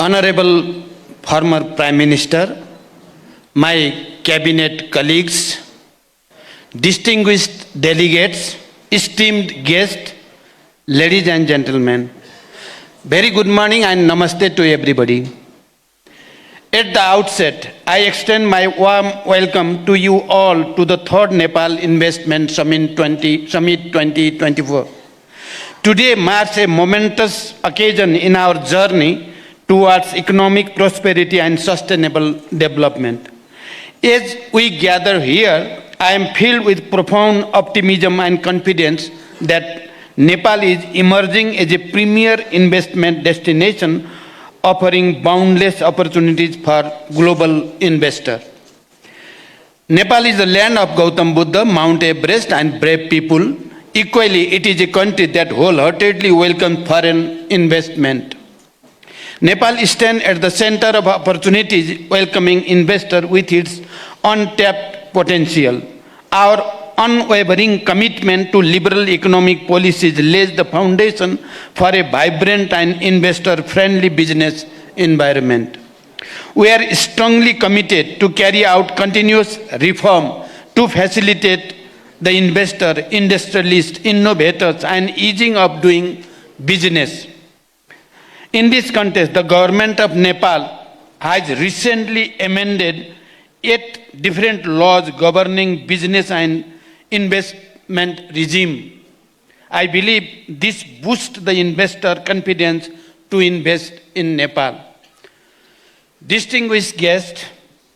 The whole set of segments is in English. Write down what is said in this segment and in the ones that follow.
Honorable former Prime Minister, my cabinet colleagues, distinguished delegates, esteemed guests, ladies and gentlemen, very good morning and namaste to everybody. At the outset, I extend my warm welcome to you all to the third Nepal Investment Summit 2024. Today marks a momentous occasion in our journey towards economic prosperity and sustainable development. As we gather here, I am filled with profound optimism and confidence that Nepal is emerging as a premier investment destination offering boundless opportunities for global investors. Nepal is the land of Gautam Buddha, Mount Everest and brave people. Equally, it is a country that wholeheartedly welcomes foreign investment. Nepal stands at the center of opportunities, welcoming investors with its untapped potential. Our unwavering commitment to liberal economic policies lays the foundation for a vibrant and investor-friendly business environment. We are strongly committed to carry out continuous reform to facilitate the investor, industrialists, innovators, and easing of doing business. In this context, the government of Nepal has recently amended 8 different laws governing business and investment regime. I believe this boosts the investor confidence to invest in Nepal. Distinguished guests,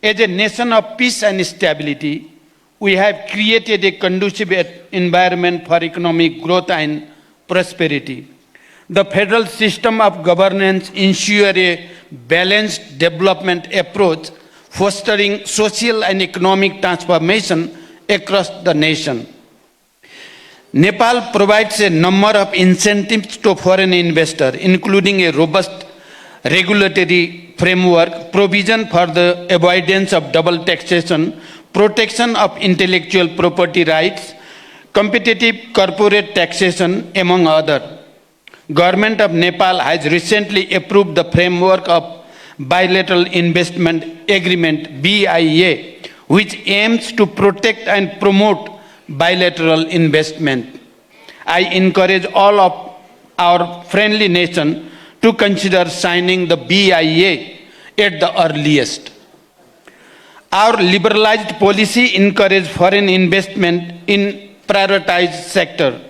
as a nation of peace and stability, we have created a conducive environment for economic growth and prosperity. The federal system of governance ensures a balanced development approach, fostering social and economic transformation across the nation. Nepal provides a number of incentives to foreign investors, including a robust regulatory framework, provision for the avoidance of double taxation, protection of intellectual property rights, competitive corporate taxation, among others. Government of Nepal has recently approved the framework of Bilateral Investment Agreement BIA, which aims to protect and promote bilateral investment. I encourage all of our friendly nation to consider signing the BIA at the earliest. Our liberalized policy encourages foreign investment in prioritized sector.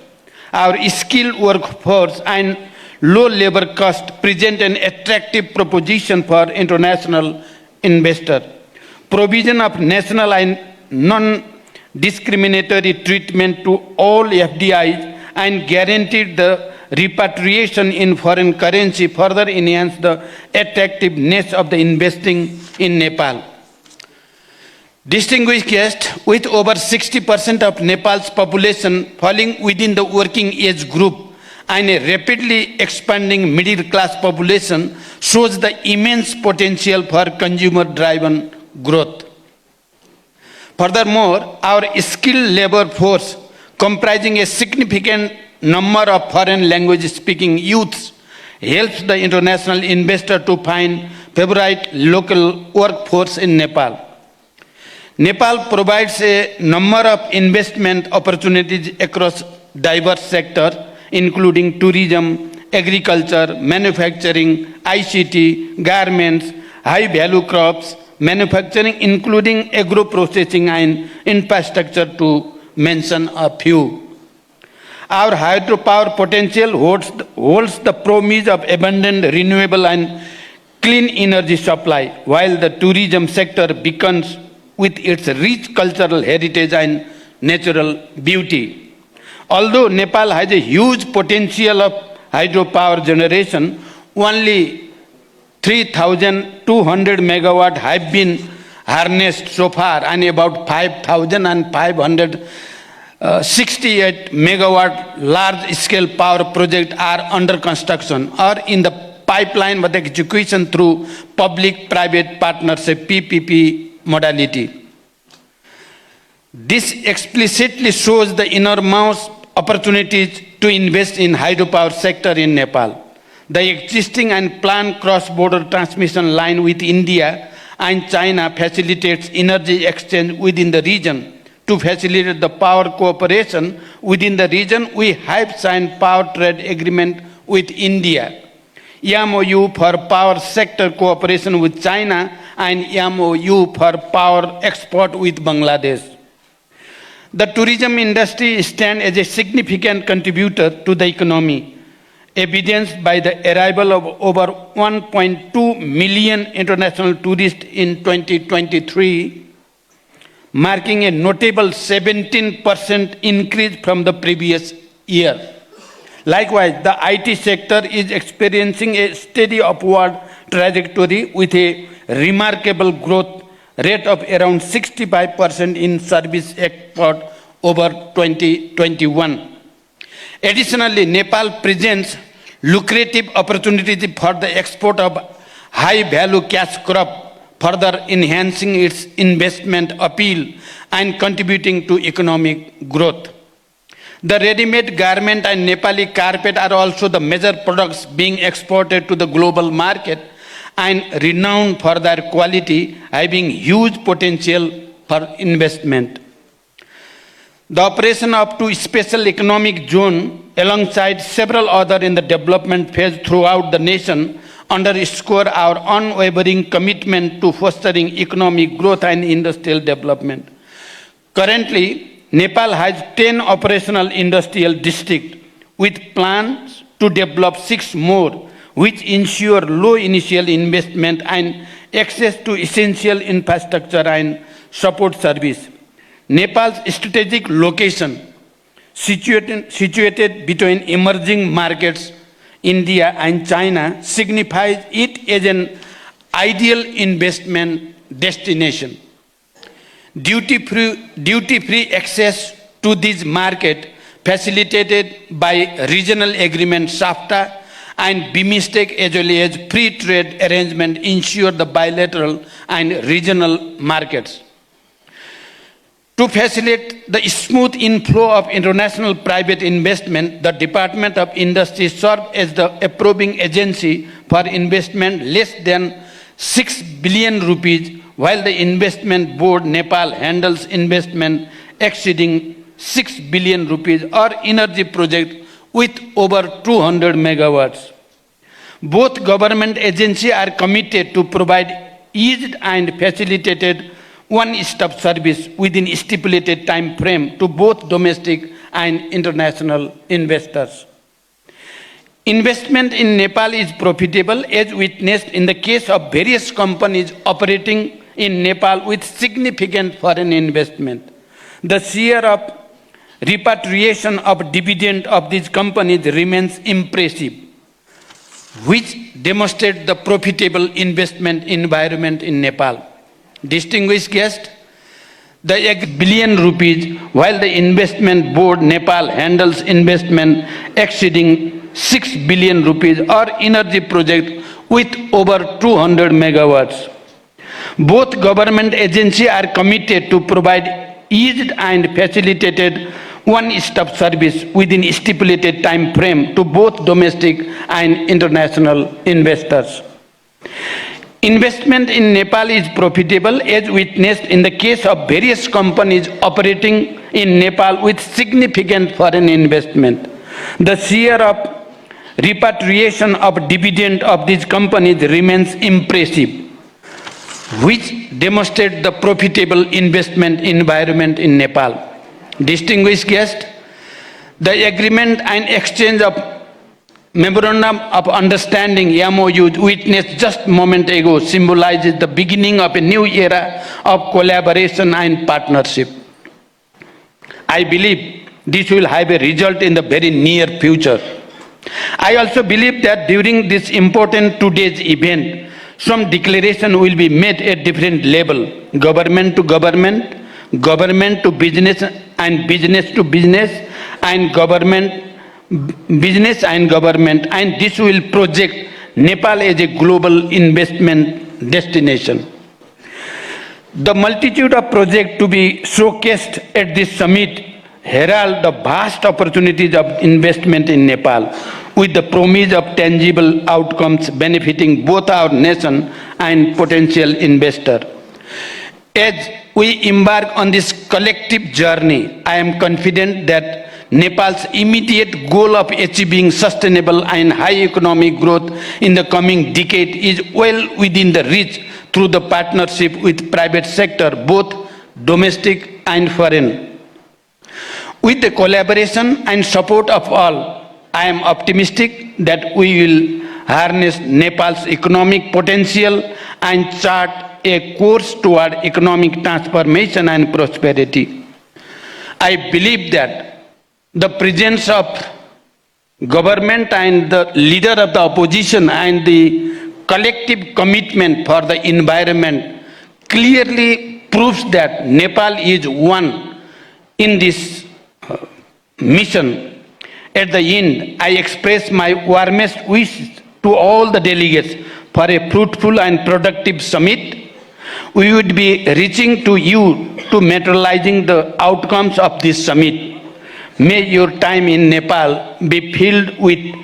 Our skilled workforce and low labor cost present an attractive proposition for international investors. Provision of national and non-discriminatory treatment to all FDIs and guaranteed the repatriation in foreign currency further enhance the attractiveness of the investing in Nepal. Distinguished guests, with over 60% of Nepal's population falling within the working age group and a rapidly expanding middle class population shows the immense potential for consumer-driven growth. Furthermore, our skilled labor force, comprising a significant number of foreign language-speaking youths, helps the international investor to find favorite local workforce in Nepal. Nepal provides a number of investment opportunities across diverse sectors, including tourism, agriculture, manufacturing, ICT, garments, high-value crops, manufacturing, including agro-processing and infrastructure, to mention a few. Our hydropower potential holds the promise of abundant renewable and clean energy supply, while the tourism sector beckons with its rich cultural heritage and natural beauty. Although Nepal has a huge potential of hydropower generation, only 3,200 megawatts have been harnessed so far, and about 5,568 megawatt large-scale power projects are under construction or in the pipeline with execution through public-private partnership (PPP) modality. This explicitly shows the enormous opportunities to invest in hydropower sector in Nepal. The existing and planned cross-border transmission line with India and China facilitates energy exchange within the region. To facilitate the power cooperation within the region, we have signed power trade agreement with India, MOU for power sector cooperation with China, and MOU for power export with Bangladesh. The tourism industry stands as a significant contributor to the economy, evidenced by the arrival of over 1.2 million international tourists in 2023, marking a notable 17% increase from the previous year. Likewise, the IT sector is experiencing a steady upward trajectory with a remarkable growth rate of around 65% in service export over 2021. Additionally, Nepal presents lucrative opportunities for the export of high-value cash crop, further enhancing its investment appeal and contributing to economic growth. The ready-made garment and Nepali carpet are also the major products being exported to the global market and renowned for their quality, having huge potential for investment. The operation of two special economic zones alongside several others in the development phase throughout the nation underscore our unwavering commitment to fostering economic growth and industrial development. Currently, Nepal has 10 operational industrial districts with plans to develop 6 more, which ensure low initial investment and access to essential infrastructure and support service. Nepal's strategic location, situated between emerging markets, India and China, signifies it as an ideal investment destination. Duty-free access to this market, facilitated by regional agreement SAFTA and BIMSTEC as well as free trade arrangement, ensure the bilateral and regional markets. To facilitate the smooth inflow of international private investment, the Department of Industry serves as the approving agency for investment less than 6 billion rupees, while the Investment Board Nepal handles investment exceeding 6 billion rupees or energy project with over 200 megawatts. Both government agencies are committed to provide eased and facilitated one-stop service within stipulated time frame to both domestic and international investors. Investment in Nepal is profitable, as witnessed in the case of various companies operating in Nepal with significant foreign investment. The share of repatriation of dividend of these companies remains impressive, which demonstrates the profitable investment environment in Nepal. Distinguished guests, the 8 billion rupees, while the Investment Board Nepal handles investment exceeding 6 billion rupees or energy project with over 200 megawatts. Both government agencies are committed to provide eased and facilitated one-stop service within stipulated time frame to both domestic and international investors. Investment in Nepal is profitable, as witnessed in the case of various companies operating in Nepal with significant foreign investment. The share of repatriation of dividend of these companies remains impressive, which demonstrates the profitable investment environment in Nepal. Distinguished guests, the agreement and exchange of Memorandum of Understanding MOU witnessed just a moment ago symbolizes the beginning of a new era of collaboration and partnership. I believe this will have a result in the very near future. I also believe that during this important today's event, some declaration will be made at different level, government to government, government to business and business to business, and business and government, and this will project Nepal as a global investment destination. The multitude of projects to be showcased at this summit herald the vast opportunities of investment in Nepal. with the promise of tangible outcomes benefiting both our nation and potential investor. As we embark on this collective journey, I am confident that Nepal's immediate goal of achieving sustainable and high economic growth in the coming decade is well within the reach through the partnership with private sector, both domestic and foreign. With the collaboration and support of all, I am optimistic that we will harness Nepal's economic potential and chart a course toward economic transformation and prosperity. I believe that the presence of government and the leader of the opposition and the collective commitment for the environment clearly proves that Nepal is one in this mission. At the end, I express my warmest wishes to all the delegates for a fruitful and productive summit. We would be reaching to you to materializing the outcomes of this summit. May your time in Nepal be filled with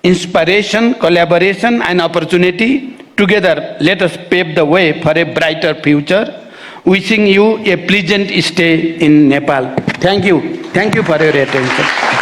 inspiration, collaboration, and opportunity. Together, let us pave the way for a brighter future. Wishing you a pleasant stay in Nepal. Thank you. Thank you for your attention.